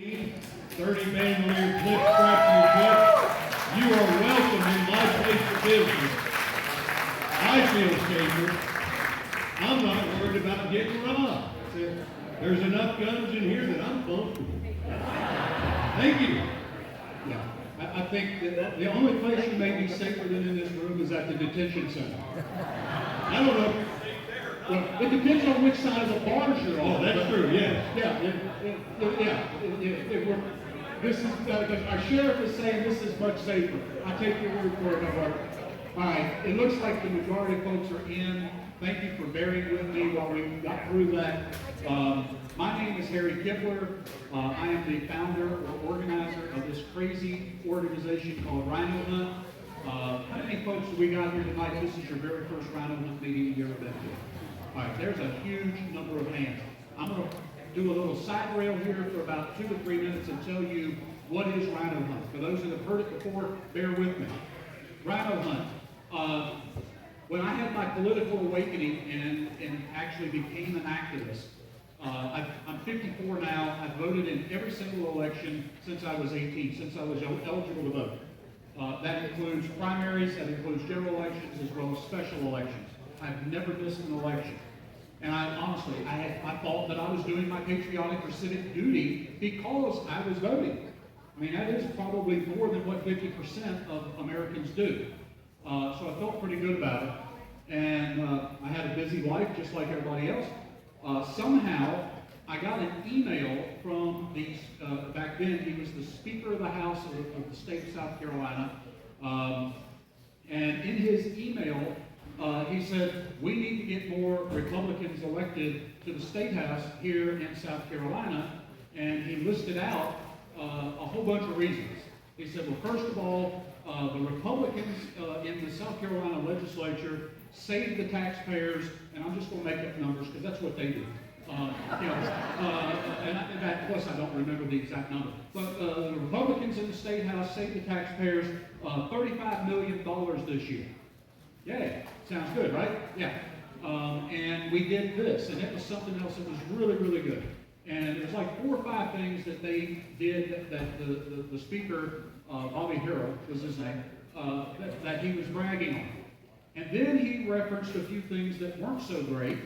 30 bandolier clip scratching clip. You are welcome in my place of business. I feel safer. I'm not worried about getting robbed. There's enough guns in here that I'm comfortable. Thank you. Yeah, I think that the only place you may be safer than in this room is at the detention center. I don't know. Well, it depends on which side of the bars you're on. Oh, that's true, yes. This is, our sheriff is saying this is much safer. I take your word for it, no worries. All right, it looks like the majority of folks are in. Thank you for bearing with me while we got through that. My name is Harry Kibler. I am the founder or organizer of this crazy organization called RINO Hunt. How many folks have we got here tonight? This is your very first RINO Hunt meeting you've ever been to. All right, there's a huge number of hands. I'm going to do a little side rail here for about 2 to 3 minutes and tell you what is RINO Hunt. For those that have heard it before, bear with me. RINO Hunt. When I had my political awakening and actually became an activist, I'm 54 now. I've voted in every single election since I was 18, since I was eligible to vote. That includes primaries, that includes general elections, as well as special elections. I've never missed an election. And I honestly, I thought that I was doing my patriotic or civic duty because I was voting. I mean, that is probably more than what 50% of Americans do. So I felt pretty good about it. And I had a busy life just like everybody else. Somehow, I got an email from back then, he was the Speaker of the House of the state of South Carolina. And in his email, he said, we need to get more Republicans elected to the State House here in South Carolina. And he listed out a whole bunch of reasons. He said, well, first of all, the Republicans in the South Carolina legislature save the taxpayers, and I'm just going to make up numbers because that's what they do. Plus, I don't remember the exact number. But the Republicans in the State House save the taxpayers $35 million this year. Yay. Sounds good, right? Yeah. And we did this, and it was something else that was really, really good. And there's like 4 or 5 things that they did that the speaker, Bobby Harrell was his name, that he was bragging on. And then he referenced a few things that weren't so great,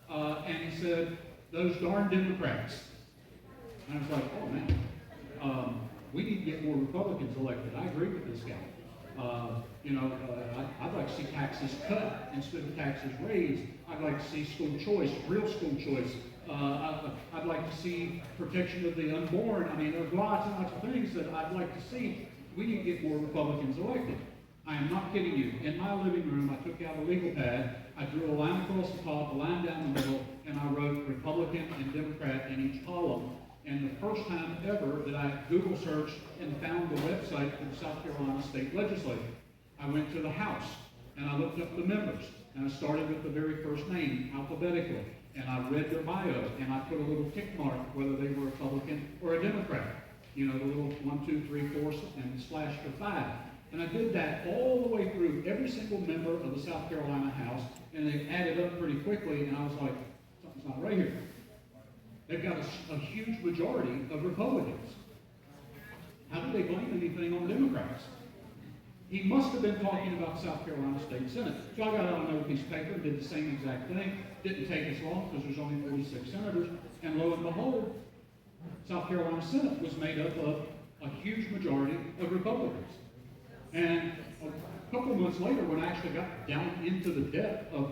and he said, those darn Democrats. And I was like, oh man, we need to get more Republicans elected. I agree with this guy. I'd like to see taxes cut instead of taxes raised. I'd like to see school choice, real school choice. I'd like to see protection of the unborn. I mean, there's lots and lots of things that I'd like to see. We need to get more Republicans elected. I am not kidding you. In my living room, I took out a legal pad, I drew a line across the top, a line down the middle, and I wrote Republican and Democrat in each column. And the first time ever that I Google searched and found the website for the South Carolina State Legislature. I went to the House, and I looked up the members, and I started with the very first name, alphabetically, and I read their bio, and I put a little tick mark whether they were a Republican or a Democrat. You know, the little 1, 2, 3, 4, and slash for 5. And I did that all the way through every single member of the South Carolina House, and they added up pretty quickly, and I was like, something's not right here. They've got a huge majority of Republicans. How do they blame anything on Democrats? He must have been talking about South Carolina State Senate. So I got out another piece of paper and did the same exact thing. Didn't take us long because there's only 46 senators. And lo and behold, South Carolina Senate was made up of a huge majority of Republicans. And a couple of months later, when I actually got down into the depth of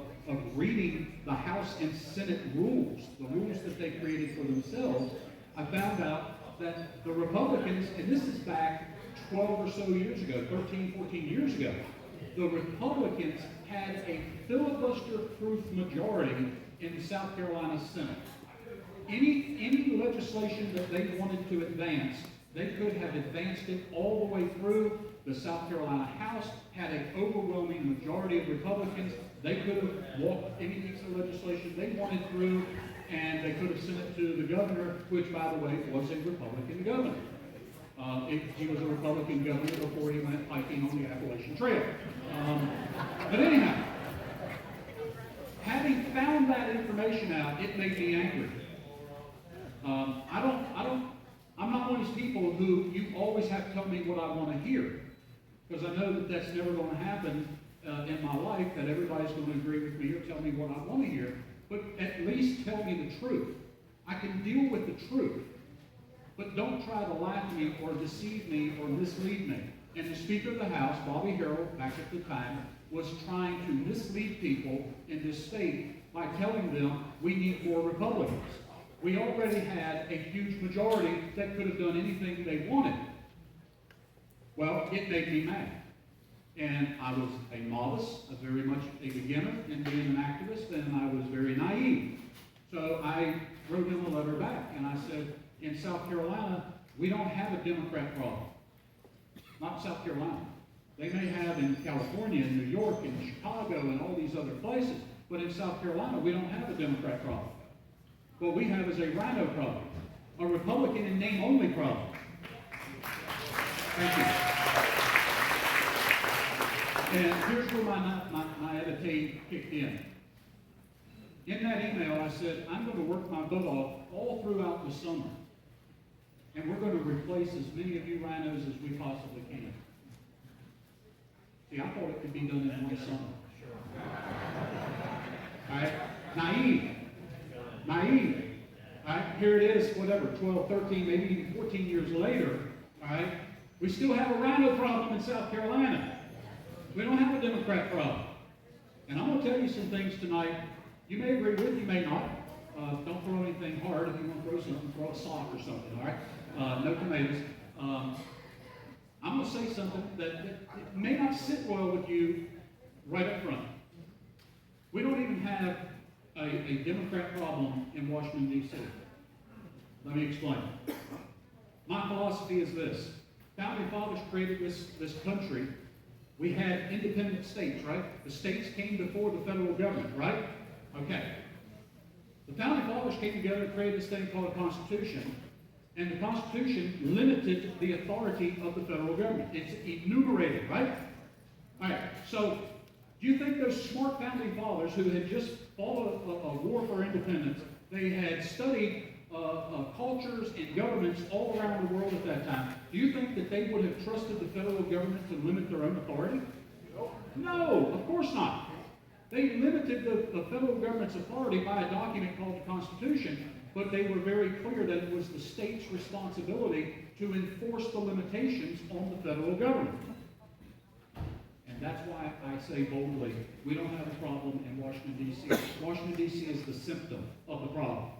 reading the House and Senate rules, the rules that they created for themselves, I found out that the Republicans, and this is back 12 or so years ago, 13, 14 years ago, the Republicans had a filibuster-proof majority in the South Carolina Senate. Any legislation that they wanted to advance, they could have advanced it all the way through. The South Carolina House had an overwhelming majority of Republicans. They could have walked any piece of legislation they wanted through, and they could have sent it to the governor, which, by the way, was a Republican governor. He was a Republican governor before he went hiking on the Appalachian Trail. But anyhow, having found that information out, it made me angry. I'm not people who you always have to tell me what I want to hear, because I know that that's never going to happen in my life, that everybody's going to agree with me or tell me what I want to hear, but at least tell me the truth. I can deal with the truth, but don't try to lie to me or deceive me or mislead me. And the Speaker of the House, Bobby Harrell, back at the time, was trying to mislead people in this state by telling them we need more Republicans. We already had a huge majority that could have done anything they wanted. Well, it made me mad. And I was a novice, very much a beginner in being an activist, and I was very naive. So I wrote him a letter back, and I said, in South Carolina, we don't have a Democrat problem. Not South Carolina. They may have in California, and New York, and Chicago, and all these other places, but in South Carolina, we don't have a Democrat problem. What we have is a RINO problem, a Republican in name only problem. Thank you. And here's where my attitude kicked in. In that email, I said, I'm going to work my butt off all throughout the summer. And we're going to replace as many of you RINOs as we possibly can. See, I thought it could be done in one summer. All right? Naive. All right? Here it is, whatever, 12, 13, maybe even 14 years later. All right? We still have a RINO problem in South Carolina. We don't have a Democrat problem. And I'm going to tell you some things tonight. You may agree with, you may not. Don't throw anything hard. If you want to throw something, throw a sock or something, all right? No tomatoes. I'm going to say something that may not sit well with you right up front. We don't even have a Democrat problem in Washington, D.C. Let me explain. My philosophy is this. Founding fathers created this country. We had independent states, right? The states came before the federal government, right? Okay. The founding fathers came together and created this thing called a Constitution. And the Constitution limited the authority of the federal government. It's enumerated, right? All right. So, do you think those smart founding fathers who had just fought a war for independence, they had studied cultures and governments all around the world at that time, do you think that they would have trusted the federal government to limit their own authority? No, of course not. They limited the federal government's authority by a document called the Constitution, but they were very clear that it was the state's responsibility to enforce the limitations on the federal government. And that's why I say boldly, we don't have a problem in Washington, D.C. Washington, D.C. is the symptom of the problem.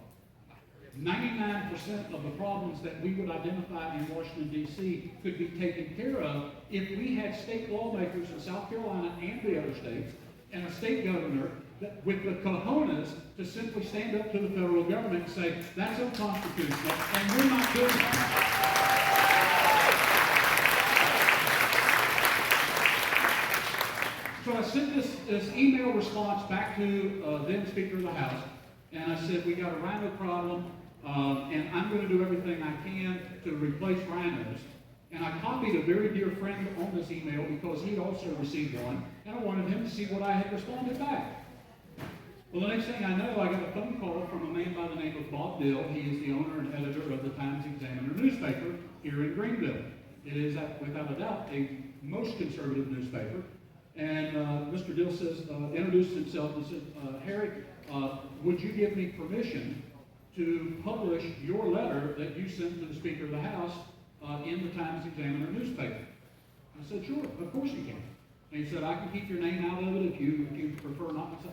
99% of the problems that we would identify in Washington, D.C. could be taken care of if we had state lawmakers in South Carolina and the other states, and a state governor with the cojones to simply stand up to the federal government and say, that's unconstitutional, and we're not doing it. So I sent this email response back to then Speaker of the House, and I said, we got a RINO problem, and I'm going to do everything I can to replace RINOs. And I copied a very dear friend on this email because he also received one, and I wanted him to see what I had responded back. Well, the next thing I know, I got a phone call from a man by the name of Bob Dill. He is the owner and editor of the Times-Examiner newspaper here in Greenville. It is, without a doubt, a most conservative newspaper. And Mr. Dill introduced himself and said, Harry, would you give me permission to publish your letter that you sent to the Speaker of the House in the Times-Examiner newspaper? I said, sure, of course you can. And he said, I can keep your name out of it if you prefer not to.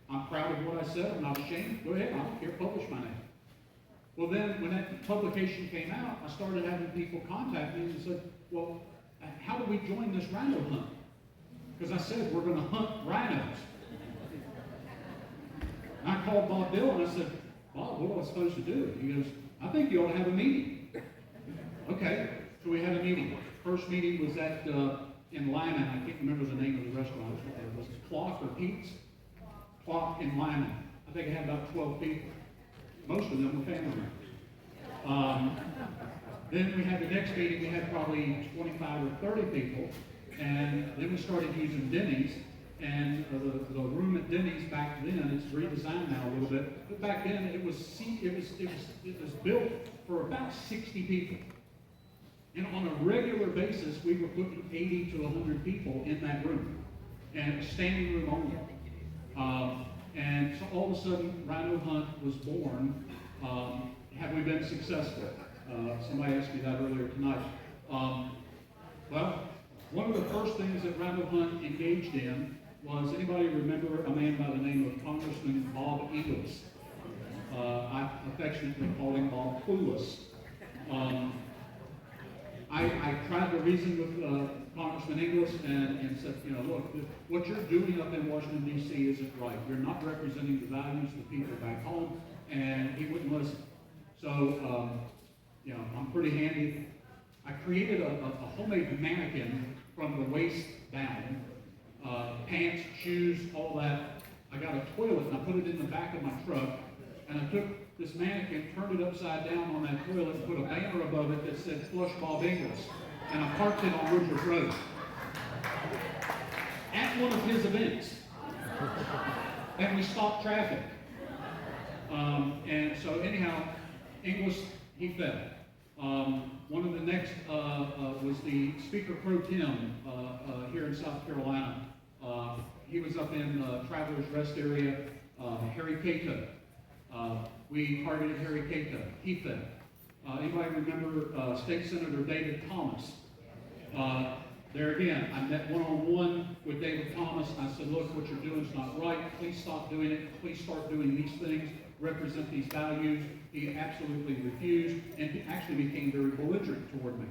I'm proud of what I said. I'm not ashamed. Go ahead. I don't care. Publish my name. Well, then, when that publication came out, I started having people contact me and said, well, how do we join this RINO hunt? Because I said, we're going to hunt RINOs. And I called Bob Dill and I said, Bob, what am I supposed to do? He goes, I think you ought to have a meeting. Okay, so we had a meeting. First meeting was at in Lyman. I can't remember the name of the restaurant. It was Clock or Pete's? Clock in Lyman. I think it had about 12 people. Most of them were family members. Then we had the next meeting. We had probably 25 or 30 people. And then we started using Denny's. And the room at Denny's back then, it's redesigned now a little bit, but back then it was built for about 60 people. And on a regular basis, we were putting 80 to 100 people in that room, and standing room only. And so all of a sudden, Rhino Hunt was born. Have we been successful? Somebody asked me that earlier tonight. Well, one of the first things that Rhino Hunt engaged in was, anybody remember a man by the name of Congressman Bob Ingles? I affectionately call him Bob Clueless. I tried to reason with Congressman Ingles and said, you know, look, what you're doing up in Washington, D.C. isn't right. You're not representing the values of the people back home, and he wouldn't listen. So, you know, I'm pretty handy. I created a homemade mannequin from the waist down, pants, shoes, all that. I got a toilet and I put it in the back of my truck, and I took this mannequin, turned it upside down on that toilet, and put a banner above it that said "Flush Bob Ingles," and I parked it on Woodruff Road at one of his events, and we stopped traffic. And so anyhow, Ingles, he fell. One of the next was the Speaker Pro Tem here in South Carolina. He was up in Travelers Rest area, Harry Cato. We targeted Harry Cato. He fell. Anybody remember State Senator David Thomas? There again, I met one-on-one with David Thomas. I said, look, what you're doing is not right. Please stop doing it. Please start doing these things. Represent these values. He absolutely refused, and he actually became very belligerent toward me.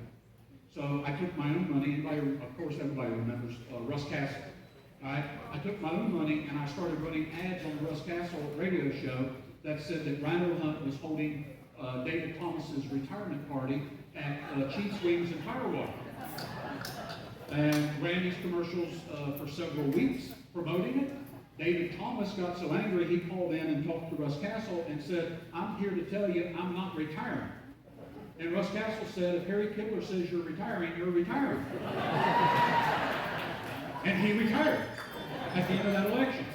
So I took my own money. Of course, everybody remembers Russ Castle. I took my own money and I started running ads on the Russ Castle radio show that said that Rhino Hunt was holding David Thomas's retirement party at Chiefs Wings in Firewater, and ran these commercials for several weeks promoting it. David Thomas got so angry, he called in and talked to Russ Castle and said, I'm here to tell you I'm not retiring. And Russ Castle said, if Harry Kibler says you're retiring, you're retiring. And he retired at the end of that election.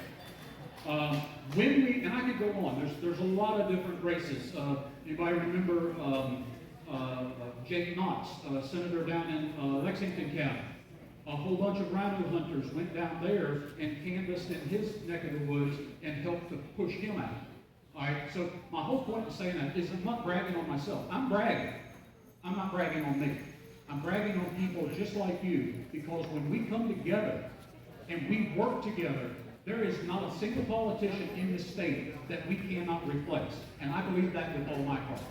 And I could go on, there's a lot of different races. Anybody remember Jake Knox, senator down in Lexington County? A whole bunch of rhino hunters went down there and canvassed in his neck of the woods and helped to push him out. All right, so my whole point in saying that is I'm not bragging on myself. I'm bragging. I'm not bragging on me. I'm bragging on people just like you, because when we come together and we work together, there is not a single politician in this state that we cannot replace. And I believe that with all my heart.